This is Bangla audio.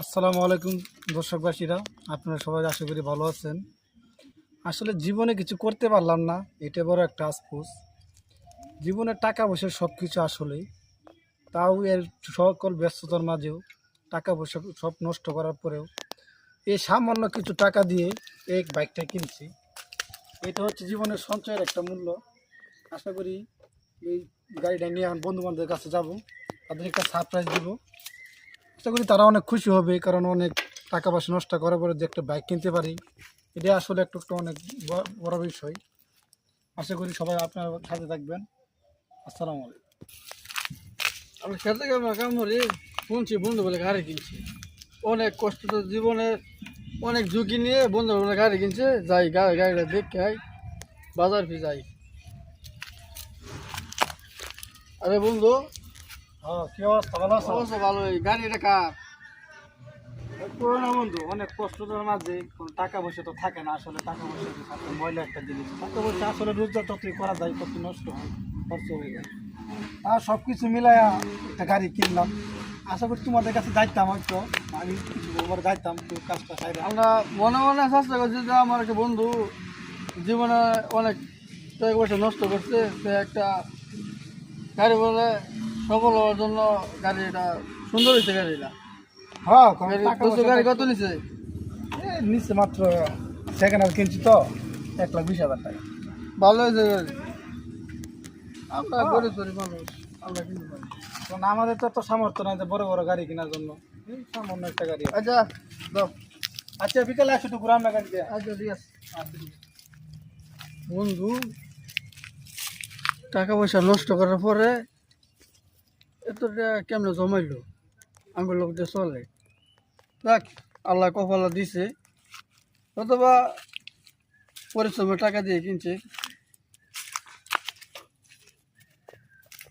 আসসালামু আলাইকুম দর্শকবাসীরা, আপনারা সবাই আশা করি ভালো আছেন। আসলে জীবনে কিছু করতে পারলাম না, এটা বড় একটা আফসোস। জীবনে টাকা পয়সা সব কিছু আসলেই, তাও এর সকল ব্যস্ততার মাঝেও টাকা পয়সা সব নষ্ট করার পরেও এই সামান্য কিছু টাকা দিয়ে এই বাইকটা কিনছি। এটা হচ্ছে জীবনের সঞ্চয়ের একটা মূল্য। আশা করি এই গাড়িটা নিয়ে এখন বন্ধু বান্ধবের কাছে যাব, তাদের একটা সারপ্রাইজ দিব। আশা করি তারা অনেক খুশি হবে, কারণ অনেক টাকা পয়সা নষ্ট করার পরে যে একটা বাইক কিনতে পারি, এটা আসলে একটু অনেক বড় বিষয়। আশা করি সবাই আপনার সাথে থাকবেন। আসসালামু আলাইকুম। আমি খেতে গেলাম কাম করি, শুনছি বন্ধু বলে গাড়ি কিনছি। অনেক কষ্ট তো জীবনে, অনেক ঝুঁকি নিয়ে বন্ধু বলে গাড়ি কিনছে। যাই গাড়িটা দেখে আই, বাজার ফি যাই। আরে বন্ধু, হ্যাঁ, কি অবস্থা? ভালো আছো? অবশ্য ভালো। এই গাড়িটা কার? পুরোনো বন্ধু, অনেক কষ্টটার মাঝে কোনো টাকা পয়সা তো থাকে না। আসলে টাকা পয়সা তো থাকে ময়লা একটা জিনিস। টাকা পয়সা আসলে রোজগার যতই করা যায় তত নষ্ট হয়, খরচ হয়ে যায়। আর সব কিছু মিলাইয়া একটা গাড়ি কিনলাম। আশা করি তোমাদের কাছে যাইতাম, হয়তো আমি কিছু ওভার যাইতাম তো কাজটা সাইডে। আমরা মনে মনে চেষ্টা করছি যে আমার একটা বন্ধু জীবনে অনেক টাকা পয়সা নষ্ট করছে, সে একটা গাড়ি বলে সফল হওয়ার জন্য গাড়িটা সুন্দর হয়েছে। গাড়িটা হ্যাঁ, টাকা গাড়ি পয়সা কত নিছে? নিচে মাত্র সেকেন্ড হ্যান্ড কিনছি তো 1,20,000 টাকা। ভালো হয়েছে গাড়ি। আমরা গরিব গরিব মানুষ, আমরা কিনতে পারি। কারণ আমাদের তো এত সামর্থ্য নাই যে বড় বড় গাড়ি কেনার জন্য। এই সামান্য একটা গাড়ি। আচ্ছা দাও। আচ্ছা, বিকালে আসো তো ঘুরাম না গাড়ি দিয়ে। আচ্ছা ঠিক আছে। বন্ধু, টাকা পয়সা নষ্ট করার পরে এত টাকা কেমনে জমাইলো? আমার লোক দিয়ে চলে। দেখ, আল্লাহ কপালা দিছে, অথবা পরিশ্রমের টাকা দিয়ে কিনছে।